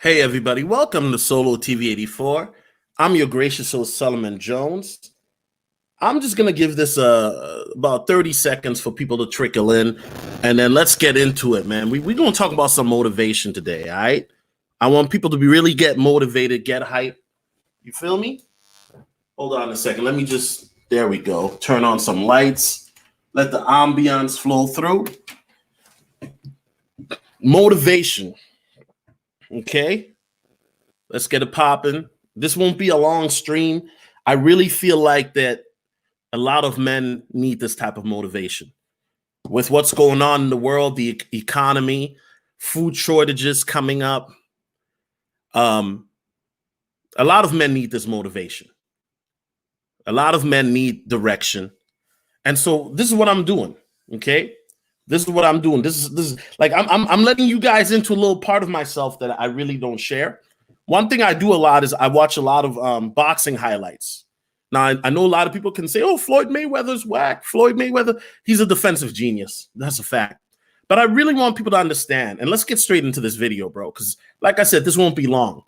Hey everybody, welcome to Solo TV 84. I'm your gracious host Solomon Jones. I'm just gonna give this about 30 seconds for people to trickle in, and then let's get into it, man. We're gonna talk about some motivation today, all right? I want people to really get motivated, get hype. You feel me? Hold on a second. Let me just, there we go. Turn on some lights. Let the ambiance flow through. Motivation. Okay? Let's get it popping. This won't be a long stream. I really feel like that a lot of men need this type of motivation. With what's going on in the world, the economy, food shortages coming up, a lot of men need this motivation. A lot of men need direction. And so this is what I'm doing, okay? This is what I'm doing. This is like I'm letting you guys into a little part of myself that I really don't share. One thing I do a lot is I watch a lot of boxing highlights. Now, I know a lot of people can say, oh, Floyd Mayweather's whack. Floyd Mayweather, he's a defensive genius. That's a fact. But I really want people to understand, and let's get straight into this video, bro, because like I said, this won't be long.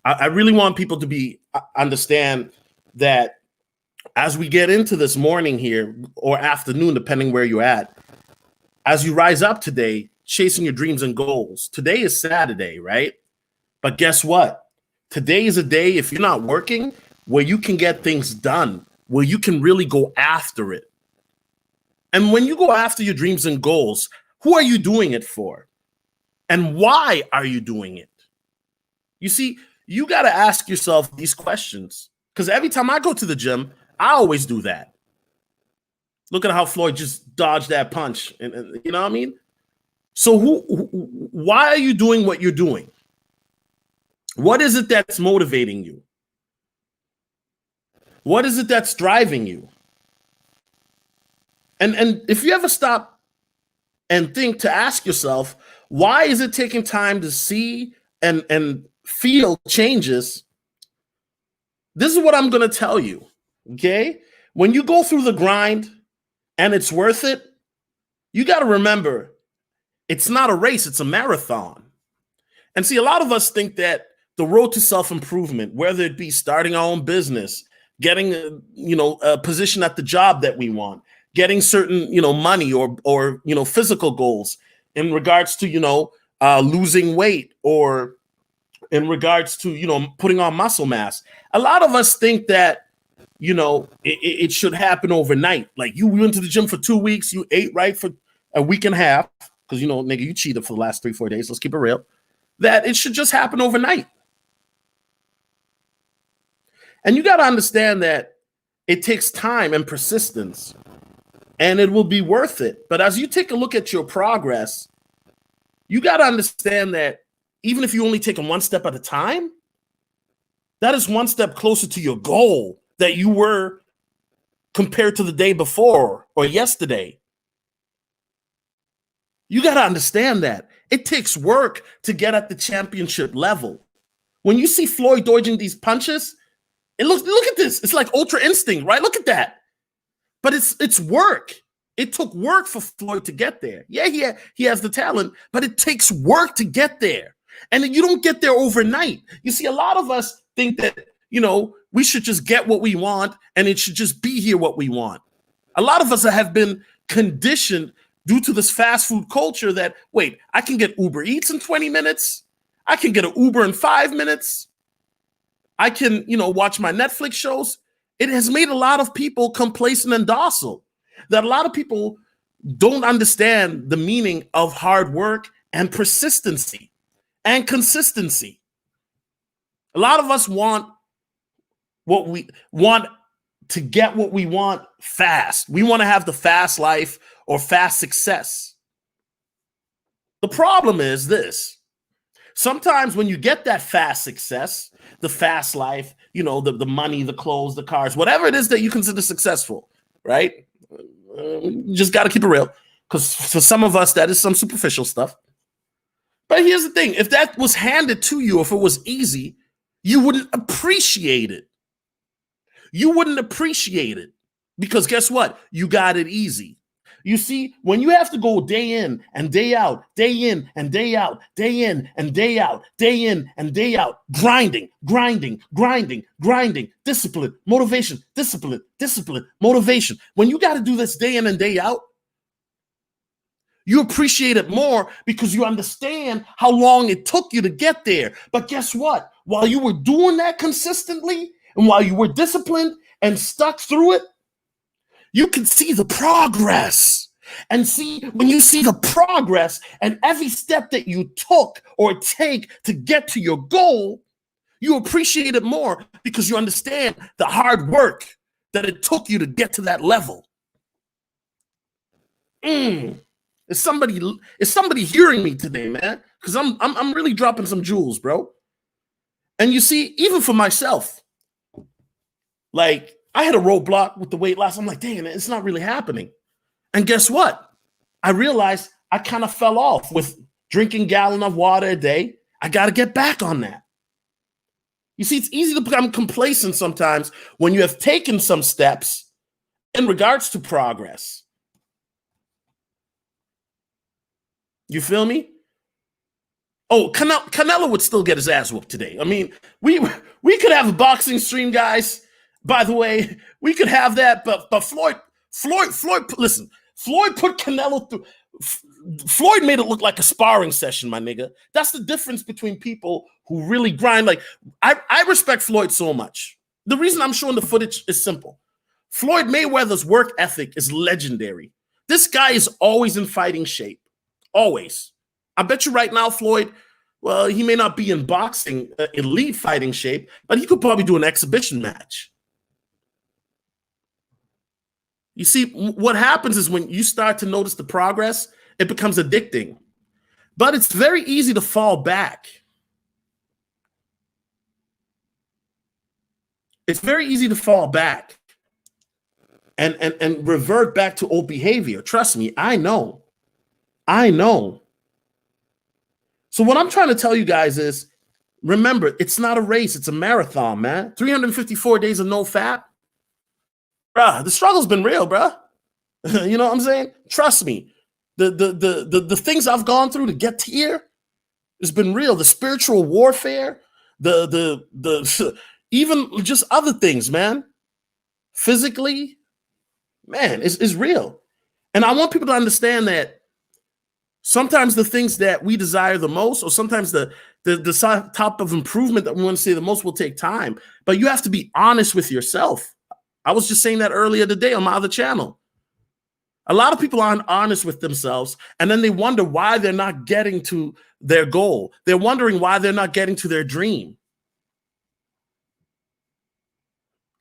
I really want people to understand that as we get into this morning here, or afternoon, depending where you're at, as you rise up today, chasing your dreams and goals. Today is Saturday, right? But guess what? Today is a day, if you're not working, where you can get things done, where you can really go after it. And when you go after your dreams and goals, who are you doing it for? And why are you doing it? You see, you got to ask yourself these questions. Because every time I go to the gym, I always do that. Look at how Floyd just dodged that punch. And you know what I mean? So why are you doing what you're doing? What is it that's motivating you? What is it that's driving you? And if you ever stop and think to ask yourself, why is it taking time to see and feel changes? This is what I'm going to tell you, okay? When you go through the grind and it's worth it, you got to remember, it's not a race, it's a marathon. And see, a lot of us think that the road to self-improvement, whether it be starting our own business, getting a position at the job that we want, getting certain money or physical goals in regards to losing weight, or in regards to putting on muscle mass. A lot of us think that it should happen overnight. Like, you went to the gym for 2 weeks, you ate right for a week and a half, because nigga, you cheated for the last 3-4 days. Let's keep it real. That it should just happen overnight. And you got to understand that it takes time and persistence, and it will be worth it. But as you take a look at your progress, you got to understand that even if you only take them one step at a time, that is one step closer to your goal that you were compared to the day before or yesterday. You got to understand that it takes work to get at the championship level. When you see Floyd dodging these punches, look at this. It's like ultra instinct, right? Look at that. But it's work. It took work for Floyd to get there. Yeah, he has the talent, but it takes work to get there. And you don't get there overnight. You see, a lot of us think that, we should just get what we want and it should just be here what we want. A lot of us have been conditioned due to this fast food culture that, wait, I can get Uber Eats in 20 minutes. I can get an Uber in 5 minutes. I can, watch my Netflix shows. It has made a lot of people complacent and docile. That a lot of people don't understand the meaning of hard work and persistency and consistency. A lot of us want what we want to get what we want fast. We want to have the fast life or fast success. The problem is this. Sometimes when you get that fast success, the fast life, the money, the clothes, the cars, whatever it is that you consider successful, right? You just got to keep it real, because for some of us, that is some superficial stuff. But here's the thing. If that was handed to you, if it was easy, you wouldn't appreciate it. You wouldn't appreciate it because guess what? You got it easy. You see, when you have to go day in and day out, day in and day out, day in and day out, day in and day out, grinding, discipline, motivation, discipline, motivation. When you got to do this day in and day out, you appreciate it more because you understand how long it took you to get there. But guess what? While you were doing that consistently and while you were disciplined and stuck through it, you can see the progress. And see, when you see the progress and every step that you took or take to get to your goal, you appreciate it more because you understand the hard work that it took you to get to that level. Is somebody hearing me today, man? Because I'm really dropping some jewels, bro. And you see, even for myself, like I had a roadblock with the weight loss. I'm like, dang, it's not really happening. And guess what? I realized I kind of fell off with drinking a gallon of water a day. I got to get back on that. You see, it's easy to become complacent sometimes when you have taken some steps in regards to progress. You feel me? Oh, Canelo would still get his ass whooped today. I mean, we could have a boxing stream, guys. By the way, we could have that, but Floyd, listen, Floyd put Canelo through. Floyd made it look like a sparring session, my nigga. That's the difference between people who really grind. Like, I respect Floyd so much. The reason I'm showing the footage is simple. Floyd Mayweather's work ethic is legendary. This guy is always in fighting shape. Always. I bet you right now, Floyd, well, he may not be in boxing, elite fighting shape, but he could probably do an exhibition match. You see, what happens is when you start to notice the progress, it becomes addicting. But it's very easy to fall back. It's very easy to fall back and revert back to old behavior. Trust me, I know. So what I'm trying to tell you guys is, remember, it's not a race. It's a marathon, man. 354 days of no fat. Bruh, the struggle's been real, bruh. You know what I'm saying? Trust me. The things I've gone through to get to here, it's been real. The spiritual warfare, the even just other things, man. Physically, man, it's real. And I want people to understand that sometimes the things that we desire the most, or sometimes the top of improvement that we want to see the most will take time. But you have to be honest with yourself. I was just saying that earlier today on my other channel. A lot of people aren't honest with themselves, and then they wonder why they're not getting to their goal. They're wondering why they're not getting to their dream.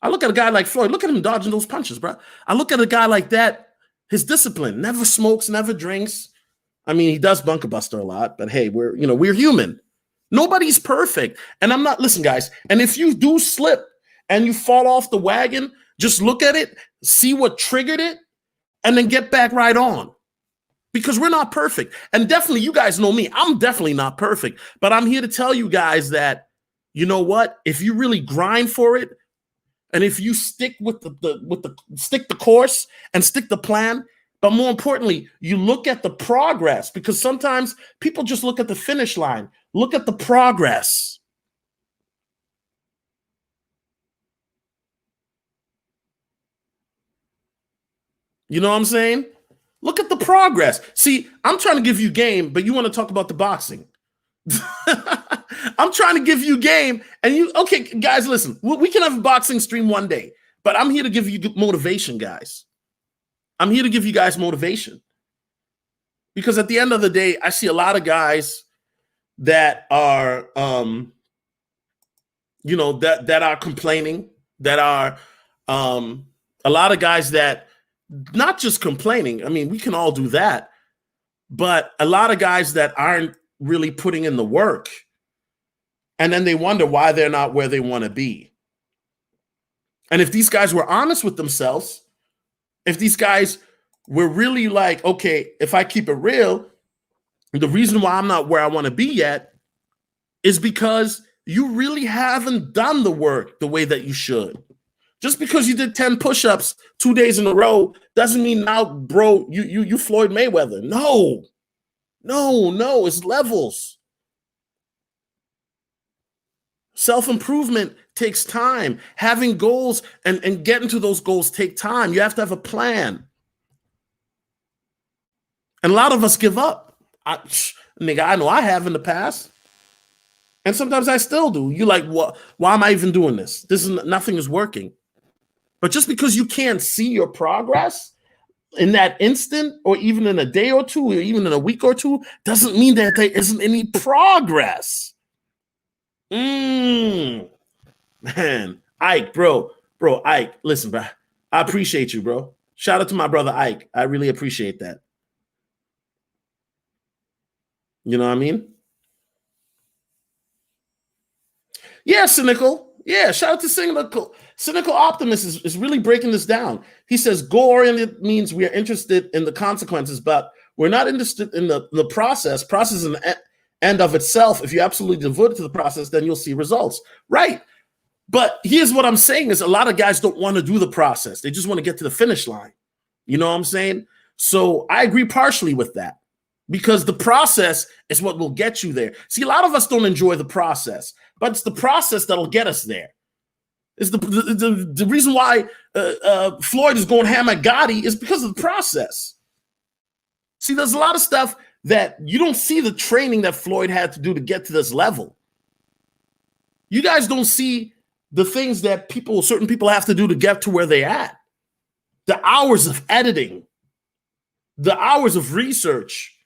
I look at a guy like Floyd. Look at him dodging those punches, bro. I look at a guy like that, his discipline, never smokes, never drinks. I mean, he does bunker buster a lot, but hey, we're human. Nobody's perfect. And I'm not, listen, guys, and if you do slip and you fall off the wagon, just look at it, see what triggered it, and then get back right on. Because we're not perfect. And definitely, you guys know me, I'm definitely not perfect. But I'm here to tell you guys that, you know what? If you really grind for it, and if you stick with stick the course and stick the plan, but more importantly, you look at the progress, because sometimes people just look at the finish line. Look at the progress. You know what I'm saying? Look at the progress. See, I'm trying to give you game, but you want to talk about the boxing. I'm trying to give you game, and you, okay, guys, listen, we can have a boxing stream one day, but I'm here to give you motivation, guys. I'm here to give you guys motivation, because at the end of the day, I see a lot of guys that are, that are complaining, that are a lot of guys that not just complaining. I mean, we can all do that, but a lot of guys that aren't really putting in the work, and then they wonder why they're not where they want to be. And if these guys were honest with themselves, if these guys were really like, okay, if I keep it real, the reason why I'm not where I want to be yet is because you really haven't done the work the way that you should. Just because you did 10 push-ups 2 days in a row doesn't mean now, bro, you Floyd Mayweather. No, it's levels. Self-improvement takes time. Having goals and getting to those goals take time. You have to have a plan. And a lot of us give up. Nigga, I know I have in the past. And sometimes I still do. You like, what? Why am I even doing this? Nothing is working. But just because you can't see your progress in that instant, or even in a day or two, or even in a week or two, doesn't mean that there isn't any progress. Man, Ike, bro, Ike, listen, bro. I appreciate you, bro. Shout out to my brother Ike. I really appreciate that. You know what I mean? Yeah, cynical. Yeah, shout out to cynical. Cynical optimist is really breaking this down. He says goal-oriented means we are interested in the consequences, but we're not interested in the process. Process is an end of itself. If you absolutely devote it to the process, then you'll see results. Right. But here's what I'm saying is a lot of guys don't want to do the process. They just want to get to the finish line. You know what I'm saying? So I agree partially with that, because the process is what will get you there. See, a lot of us don't enjoy the process, but it's the process that'll get us there. It's the reason why Floyd is going ham at Gotti is because of the process. See, there's a lot of stuff that you don't see the training that Floyd had to do to get to this level. You guys don't see the things that certain people have to do to get to where they're at. The hours of editing, the hours of research.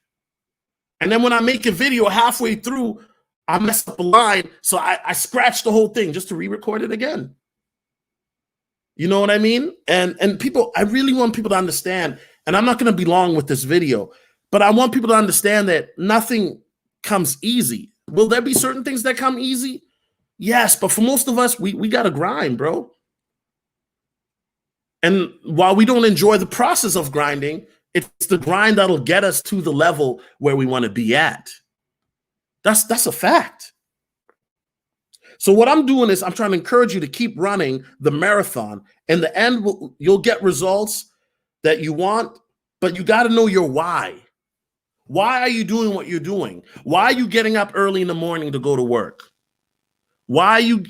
And then when I make a video halfway through, I mess up a line, so I scratch the whole thing just to re-record it again. You know what I mean? And people, I really want people to understand, and I'm not going to be long with this video, but I want people to understand that nothing comes easy. Will there be certain things that come easy? Yes, but for most of us, we got to grind, bro. And while we don't enjoy the process of grinding, it's the grind that'll get us to the level where we want to be at. That's a fact. So what I'm doing is I'm trying to encourage you to keep running the marathon. In the end, you'll get results that you want, but you got to know your why. Why are you doing what you're doing? Why are you getting up early in the morning to go to work? Why are you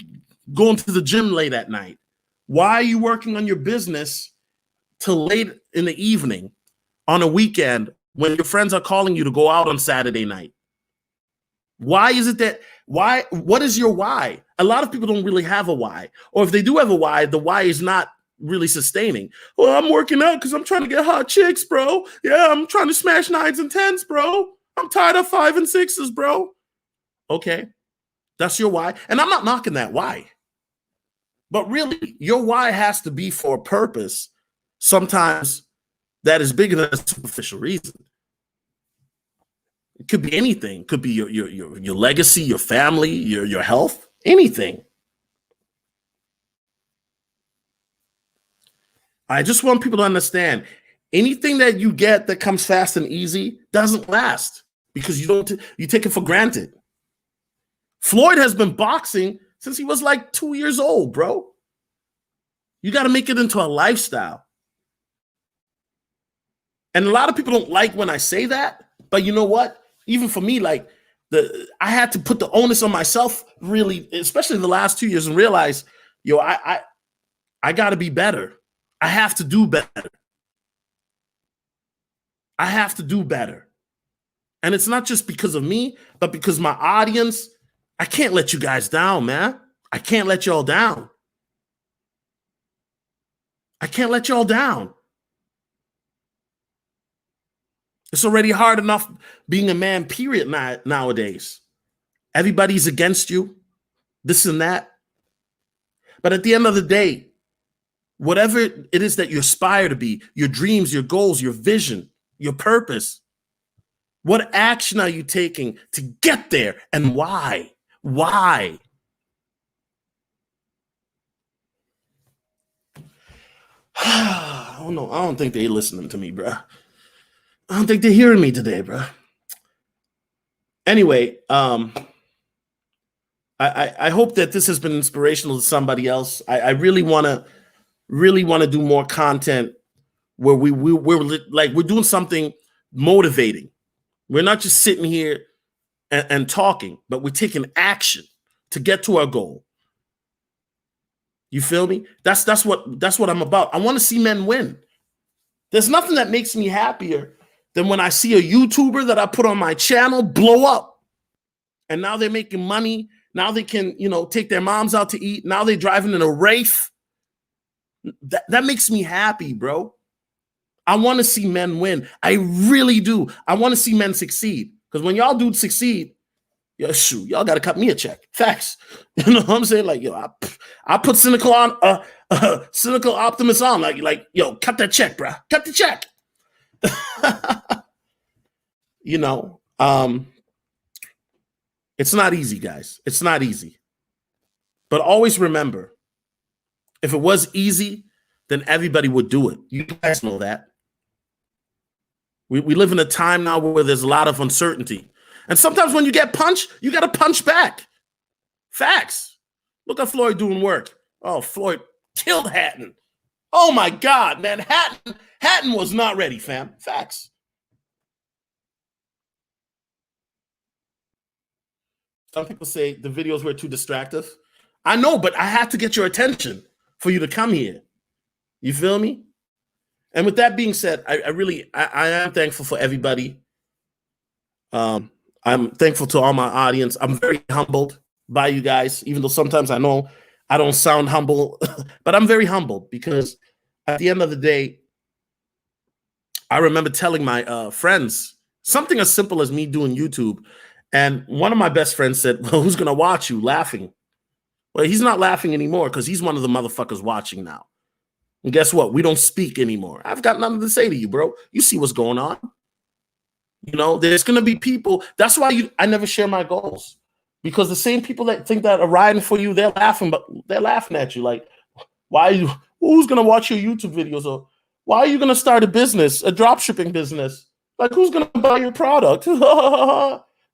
going to the gym late at night? Why are you working on your business till late in the evening on a weekend when your friends are calling you to go out on Saturday night? Why is it that, what is your why? A lot of people don't really have a why. Or if they do have a why, the why is not really sustaining. Well, I'm working out because I'm trying to get hot chicks, bro. Yeah, I'm trying to smash 9s and 10s, bro. I'm tired of 5 and 6s, bro. Okay, that's your why. And I'm not knocking that why. But really, your why has to be for a purpose, sometimes that is bigger than a superficial reason. It could be anything. It could be your legacy, your family, your health, anything. I just want people to understand, anything that you get that comes fast and easy doesn't last, because you take it for granted. Floyd has been boxing since he was like 2 years old, bro. You got to make it into a lifestyle. And a lot of people don't like when I say that, but you know what? Even for me, like I had to put the onus on myself, really, especially the last 2 years, and realize, I got to be better. I have to do better. I have to do better. And it's not just because of me, but because my audience. I can't let you guys down, man. I can't let y'all down. I can't let y'all down. It's already hard enough being a man, period, nowadays. Everybody's against you, this and that. But at the end of the day, whatever it is that you aspire to be, your dreams, your goals, your vision, your purpose, what action are you taking to get there, and why? Why? I don't know. I don't think they're listening to me, bro. I don't think they're hearing me today, bro. Anyway, I hope that this has been inspirational to somebody else. I really want to really want to do more content where we're doing something motivating. We're not just sitting here and talking, but we're taking action to get to our goal. You feel me? That's what I'm about. I want to see men win. There's nothing that makes me happier than when I see a YouTuber that I put on my channel blow up. And now they're making money. Now they can, take their moms out to eat. Now they're driving in a Wraith. That makes me happy, bro. I want to see men win. I really do. I want to see men succeed. Because when y'all dudes succeed, shoot, y'all got to cut me a check. Facts. You know what I'm saying? Like, I put cynical optimist on. Like, cut that check, bro. Cut the check. It's not easy, guys. It's not easy. But always remember, if it was easy, then everybody would do it. You guys know that. We live in a time now where there's a lot of uncertainty. And sometimes when you get punched, you got to punch back. Facts. Look at Floyd doing work. Oh, Floyd killed Hatton. Oh, my God, man. Hatton was not ready, fam. Facts. Some people say the videos were too distractive. I know, but I had to get your attention for you to come here. You feel me? And with that being said, I am thankful for everybody. I'm thankful to all my audience. I'm very humbled by you guys, even though sometimes I know I don't sound humble, but I'm very humbled because at the end of the day, I remember telling my friends something as simple as me doing YouTube. And one of my best friends said, well, who's going to watch you laughing? Well, he's not laughing anymore because he's one of the motherfuckers watching now. And guess what? We don't speak anymore. I've got nothing to say to you, bro. You see what's going on. There's going to be people. That's why I never share my goals. Because the same people that think that are riding for you, they're laughing at you. Like, who's going to watch your YouTube videos? Or why are you going to start a business, a drop shipping business? Like, who's going to buy your product?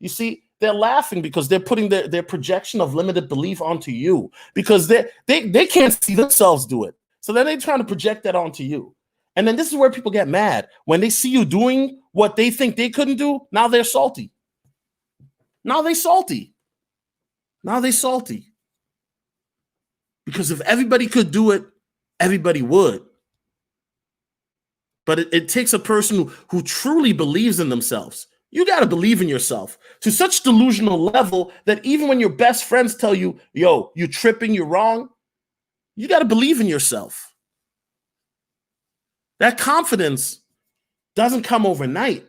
You see, they're laughing because they're putting their projection of limited belief onto you because they can't see themselves do it. So then they're trying to project that onto you. And then this is where people get mad. When they see you doing what they think they couldn't do, now they're salty. Now they salty. Because if everybody could do it, everybody would. But it takes a person who truly believes in themselves. You got to believe in yourself to such delusional level that even when your best friends tell you, yo, you're tripping, you're wrong, you got to believe in yourself. That confidence doesn't come overnight.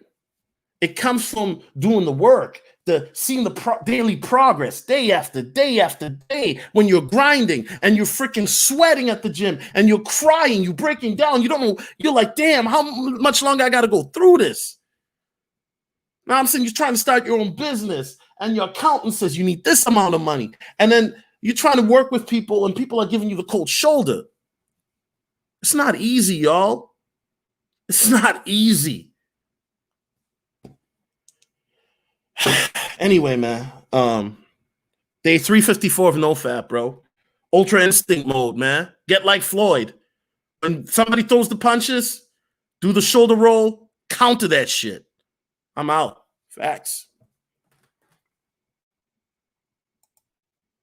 It comes from doing the work, seeing the daily progress, day after day after day, when you're grinding and you're freaking sweating at the gym and you're crying, you're breaking down. You don't know. You're like, damn, how much longer I got to go through this? Now I'm saying you're trying to start your own business and your accountant says you need this amount of money. And then you're trying to work with people and people are giving you the cold shoulder. It's not easy, y'all. It's not easy. Anyway, man, day 354 of NoFap, bro. Ultra instinct mode, man. Get like Floyd. When somebody throws the punches, do the shoulder roll, counter that shit. I'm out. Facts.